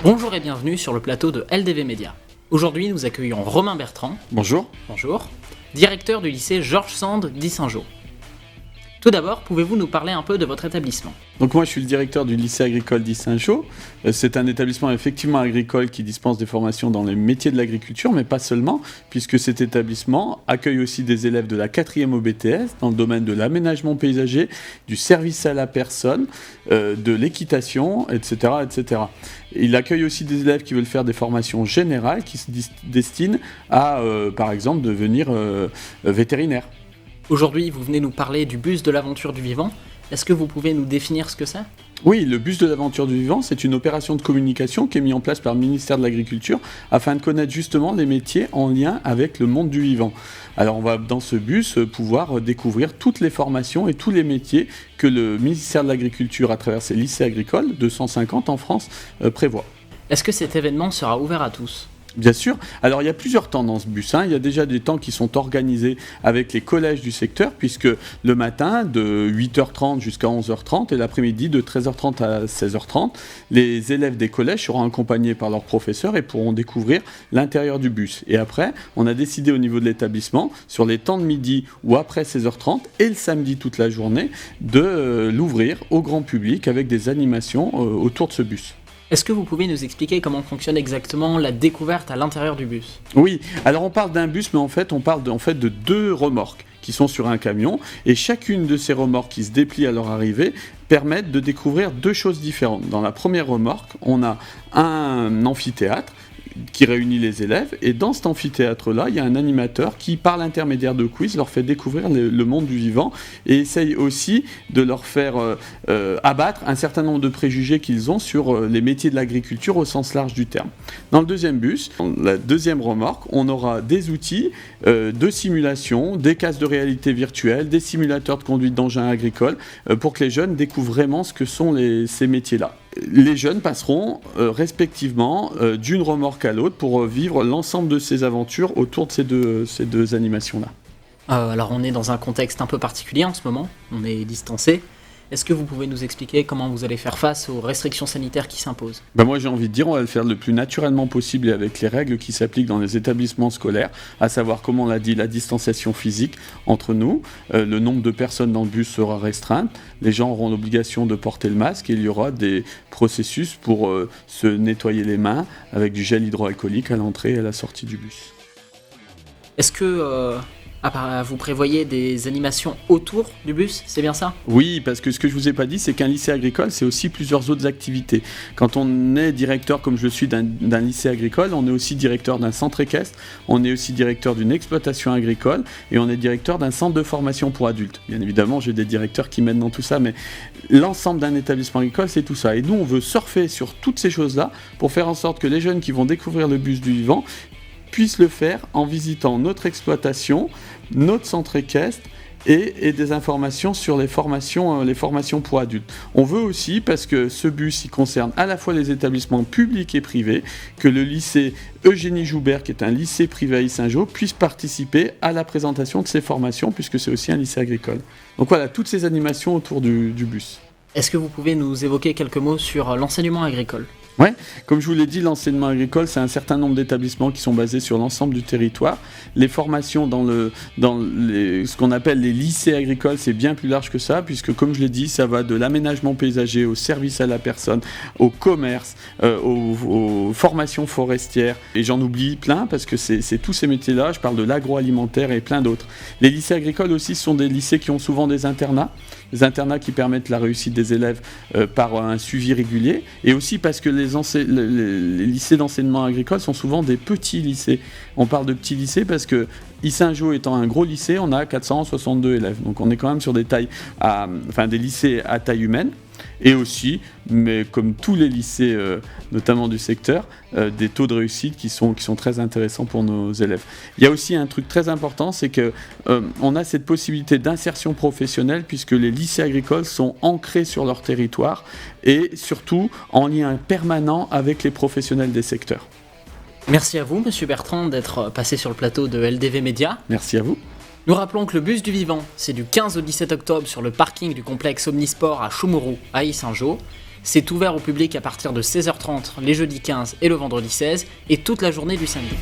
Bonjour et bienvenue sur le plateau de LDV Média. Aujourd'hui, nous accueillons Romain Bertrand. Bonjour. Bonjour. Directeur du lycée Georges Sand d'Yssingeaux. Tout d'abord, pouvez-vous nous parler un peu de votre établissement ? Donc moi je suis le directeur du lycée agricole d'Yssingeaux. C'est un établissement effectivement agricole qui dispense des formations dans les métiers de l'agriculture, mais pas seulement, puisque cet établissement accueille aussi des élèves de la 4e au BTS dans le domaine de l'aménagement paysager, du service à la personne, de l'équitation, etc., etc. Il accueille aussi des élèves qui veulent faire des formations générales qui se destinent à, par exemple, devenir vétérinaire. Aujourd'hui, vous venez nous parler du bus de l'aventure du vivant. Est-ce que vous pouvez nous définir ce que c'est ? Oui, le bus de l'aventure du vivant, c'est une opération de communication qui est mise en place par le ministère de l'Agriculture afin de connaître justement les métiers en lien avec le monde du vivant. Alors on va dans ce bus pouvoir découvrir toutes les formations et tous les métiers que le ministère de l'Agriculture à travers ses lycées agricoles, 250 en France, prévoit. Est-ce que cet événement sera ouvert à tous ? Bien sûr. Alors il y a plusieurs temps dans ce bus. Il y a déjà des temps qui sont organisés avec les collèges du secteur, puisque le matin de 8h30 jusqu'à 11h30 et l'après-midi de 13h30 à 16h30, les élèves des collèges seront accompagnés par leurs professeurs et pourront découvrir l'intérieur du bus. Et après, on a décidé au niveau de l'établissement, sur les temps de midi ou après 16h30 et le samedi toute la journée, de l'ouvrir au grand public avec des animations autour de ce bus. Est-ce que vous pouvez nous expliquer comment fonctionne exactement la découverte à l'intérieur du bus ? Oui, alors on parle d'un bus, mais en fait on parle de 2 remorques qui sont sur un camion, et chacune de ces remorques qui se déplient à leur arrivée permettent de découvrir 2 choses différentes. Dans la première remorque, on a un amphithéâtre qui réunit les élèves, et dans cet amphithéâtre-là, il y a un animateur qui, par l'intermédiaire de quiz, leur fait découvrir le monde du vivant et essaye aussi de leur faire abattre un certain nombre de préjugés qu'ils ont sur les métiers de l'agriculture au sens large du terme. Dans le deuxième bus, dans la deuxième remorque, on aura des outils de simulation, des casques de réalité virtuelle, des simulateurs de conduite d'engins agricoles, pour que les jeunes découvrent vraiment ce que sont ces métiers-là. Les jeunes passeront respectivement d'une remorque à l'autre pour vivre l'ensemble de ces aventures autour de ces deux animations-là. Alors on est dans un contexte un peu particulier en ce moment, on est distancé. Est-ce que vous pouvez nous expliquer comment vous allez faire face aux restrictions sanitaires qui s'imposent ? Moi j'ai envie de dire, on va le faire le plus naturellement possible et avec les règles qui s'appliquent dans les établissements scolaires, à savoir, comme on l'a dit, la distanciation physique entre nous, le nombre de personnes dans le bus sera restreint, les gens auront l'obligation de porter le masque et il y aura des processus pour se nettoyer les mains avec du gel hydroalcoolique à l'entrée et à la sortie du bus. Est-ce que vous prévoyez des animations autour du bus, c'est bien ça ? Oui, parce que ce que je vous ai pas dit, c'est qu'un lycée agricole, c'est aussi plusieurs autres activités. Quand on est directeur, comme je le suis, d'un lycée agricole, on est aussi directeur d'un centre équestre, on est aussi directeur d'une exploitation agricole, et on est directeur d'un centre de formation pour adultes. Bien évidemment, j'ai des directeurs qui m'aident dans tout ça, mais l'ensemble d'un établissement agricole, c'est tout ça. Et nous, on veut surfer sur toutes ces choses-là pour faire en sorte que les jeunes qui vont découvrir le bus du vivant puissent le faire en visitant notre exploitation, notre centre équestre et des informations sur les formations pour adultes. On veut aussi, parce que ce bus il concerne à la fois les établissements publics et privés, que le lycée Eugénie Joubert, qui est un lycée privé à Yssingeaux, puisse participer à la présentation de ces formations, puisque c'est aussi un lycée agricole. Donc voilà, toutes ces animations autour du bus. Est-ce que vous pouvez nous évoquer quelques mots sur l'enseignement agricole ? Ouais, comme je vous l'ai dit, l'enseignement agricole, c'est un certain nombre d'établissements qui sont basés sur l'ensemble du territoire. Les formations dans ce qu'on appelle les lycées agricoles, c'est bien plus large que ça, puisque comme je l'ai dit, ça va de l'aménagement paysager au service à la personne, au commerce, aux formations forestières. Et j'en oublie plein, parce que c'est tous ces métiers-là, je parle de l'agroalimentaire et plein d'autres. Les lycées agricoles aussi sont des lycées qui ont souvent des internats qui permettent la réussite des élèves par un suivi régulier, et aussi parce que les lycées d'enseignement agricole sont souvent des petits lycées. On parle de petits lycées parce que Yssingeaux étant un gros lycée, on a 462 élèves. Donc on est quand même sur des lycées à taille humaine. Et aussi, mais comme tous les lycées, notamment du secteur, des taux de réussite qui sont très intéressants pour nos élèves. Il y a aussi un truc très important, c'est qu'on a cette possibilité d'insertion professionnelle puisque les lycées agricoles sont ancrés sur leur territoire et surtout en lien permanent avec les professionnels des secteurs. Merci à vous, monsieur Bertrand, d'être passé sur le plateau de LDV Média. Merci à vous. Nous rappelons que le bus du vivant, c'est du 15 au 17 octobre sur le parking du complexe Omnisport à Chaumourou, à Yssingeaux. C'est ouvert au public à partir de 16h30 les jeudis 15 et le vendredi 16 et toute la journée du samedi.